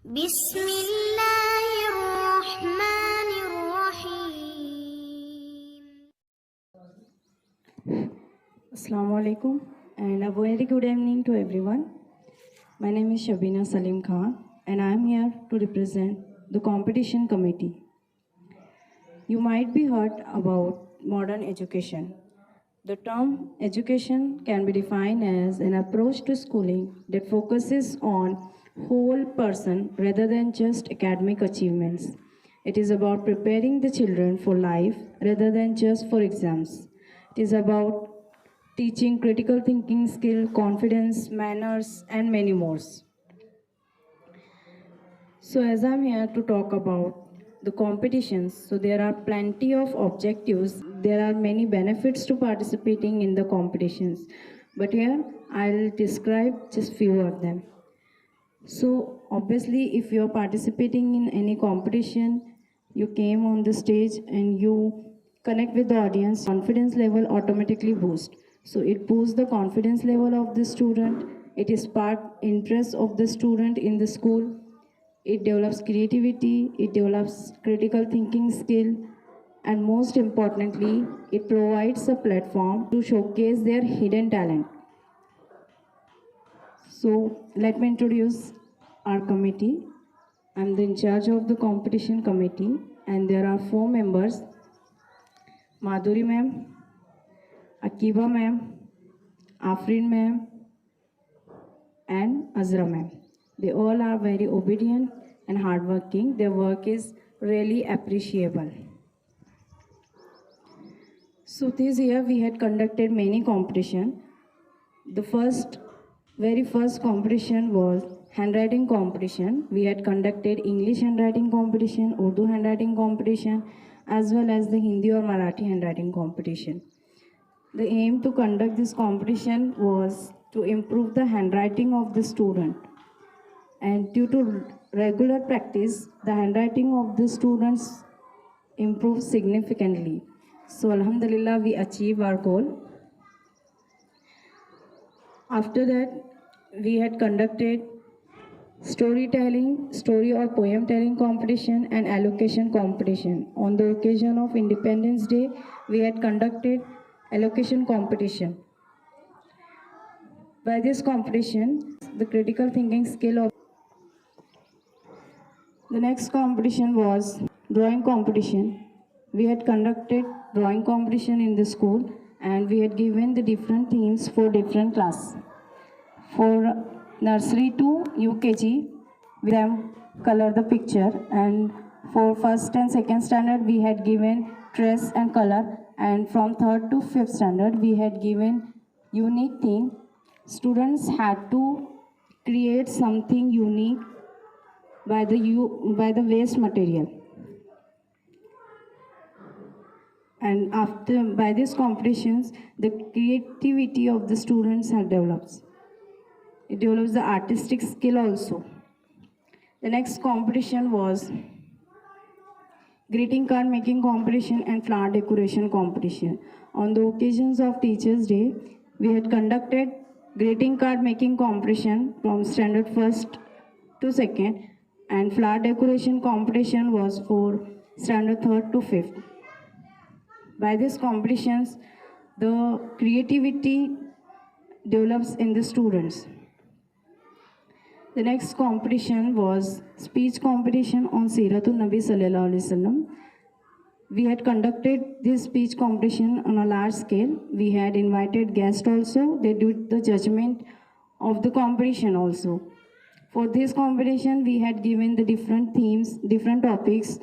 بسم الله الرحمن الرحيم. Assalamu alaikum and a very good evening to everyone. My name is Shabina Salim Khan and I am here to represent the competition committee. You might be heard about modern education. The term education can be defined as an approach to schooling that focuses on whole person rather than just academic achievements. It is about preparing the children for life rather than just for exams. It is about teaching critical thinking skill, confidence, manners, and many more. So as I'm here to talk about the competitions, so there are plenty of objectives. There are many benefits to participating in the competitions. But here I'll describe just few of them. So obviously if you're participating in any competition, you came on the stage and you connect with the audience, confidence level automatically boosts. So it boosts the confidence level of the student. It sparks interest of the student in the school. It develops creativity, it develops critical thinking skill, and most importantly, it provides a platform to showcase their hidden talent. So let me introduce our committee. I'm the in charge of the competition committee and there are 4 members. Madhuri ma'am, Akiba ma'am, Afrin ma'am and Azra ma'am. They all are very obedient and hardworking. Their work is really appreciable. So this year we had conducted many competition. The very first competition was handwriting competition. We had conducted English handwriting competition, Urdu handwriting competition, as well as the Hindi or Marathi handwriting competition. The aim to conduct this competition was to improve the handwriting of the student. And due to regular practice, the handwriting of the students improved significantly. So Alhamdulillah, we achieved our goal. After that, we had conducted storytelling, story or poem telling competition and allocation competition. On the occasion of Independence Day, we had conducted allocation competition. By this competition, the critical thinking skill of the next competition was drawing competition. We had conducted drawing competition in the school and we had given the different themes for different class. For nursery to UKG, we them color the picture, and for first and second standard we had given dress and color, and from third to fifth standard we had given unique theme. Students had to create something unique by the waste material. And by these competitions, the creativity of the students had developed. It develops the artistic skill also. The next competition was greeting card making competition and flower decoration competition. On the occasions of Teachers' Day, we had conducted greeting card making competition from standard 1st to 2nd, and flower decoration competition was for standard 3rd to 5th. By these competitions, the creativity develops in the students. The next competition was speech competition on Siratul Nabi Sallallahu Alaihi Wasallam. We had conducted this speech competition on a large scale. We had invited guests also. They did the judgment of the competition also. For this competition, we had given the different themes, different topics,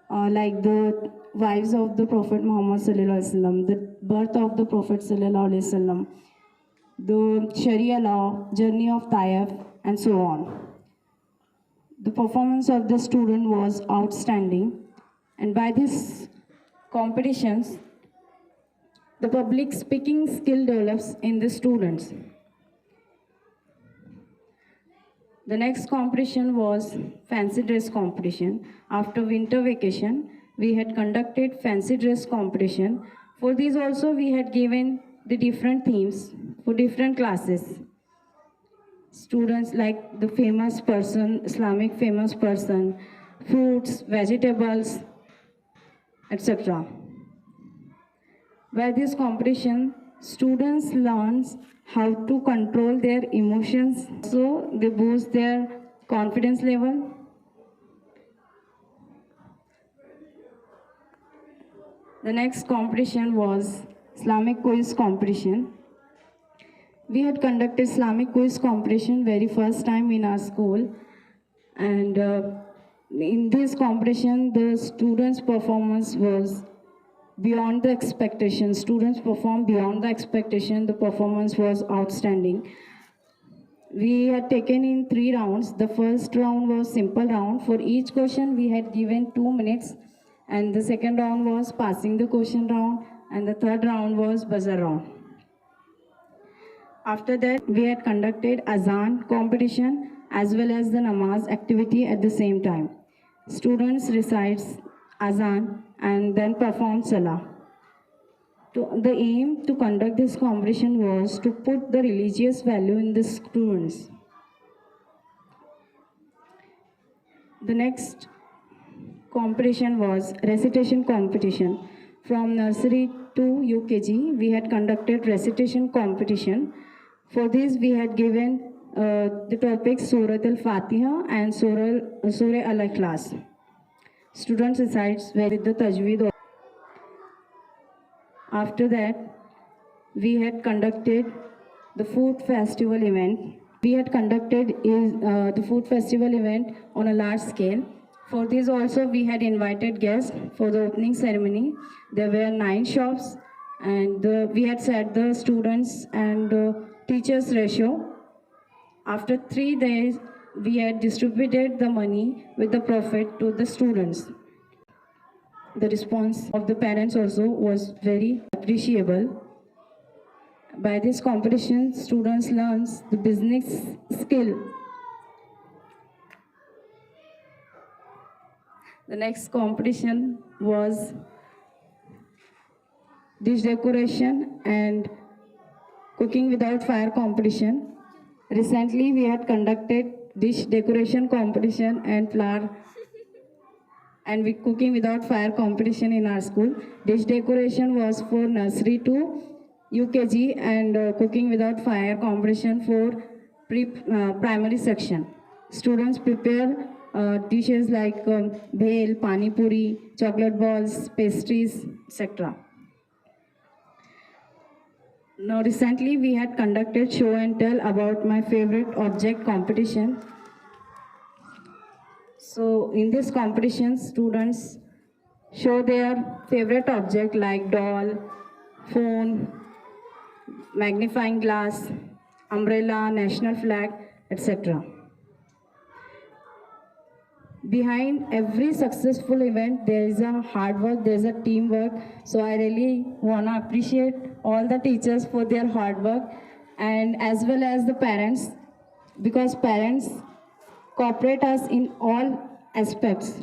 like the wives of the Prophet Muhammad Sallallahu Alaihi Wasallam, the birth of the Prophet Sallallahu Alaihi Wasallam, the Sharia law, journey of Taif, and so on. The performance of the student was outstanding, and by these competitions, the public speaking skill develops in the students. The next competition was fancy dress competition. After winter vacation, we had conducted fancy dress competition. For these also, we had given the different themes for different classes. students like the famous person, Islamic famous person, fruits, vegetables, etc. By this competition, students learn how to control their emotions, so they boost their confidence level. The next competition was Islamic quiz competition. We had conducted Islamic quiz competition very first time in our school, and in this competition, the students' performance was beyond the expectation. Students performed beyond the expectation. The performance was outstanding. We had taken in 3 rounds. The first round was simple round. For each question, we had given 2 minutes, and the second round was passing the question round, and the third round was buzzer round. After that, we had conducted Azan competition as well as the Namaz activity at the same time. Students recites Azan and then perform Salah. The aim to conduct this competition was to put the religious value in the students. The next competition was recitation competition. From nursery to UKG, we had conducted recitation competition. For this, we had given the topics Surah Al-Fatiha and Surah Al-Ikhlas. Students recites with the tajweed. After that, we had conducted the food festival event. We had conducted the food festival event on a large scale. For this also, we had invited guests for the opening ceremony. There were 9 shops, and we had set the students and teachers ratio. After 3 days, we had distributed the money with the profit to the students. The response of the parents also was very appreciable. By this competition, students learn the business skill. The next competition was dish decoration and cooking without fire competition. Recently, we had conducted dish decoration competition and flower and cooking without fire competition in our school. Dish decoration was for nursery to UKG, and cooking without fire competition for primary section. Students prepare dishes like bhel, pani puri, chocolate balls, pastries, etc. Now recently we had conducted show and tell about my favorite object competition. So in this competition, students show their favorite object like doll, phone, magnifying glass, umbrella, national flag, etc. Behind every successful event, there is a hard work, there is a teamwork. So I really want to appreciate all the teachers for their hard work, and as well as the parents, because parents cooperate us in all aspects.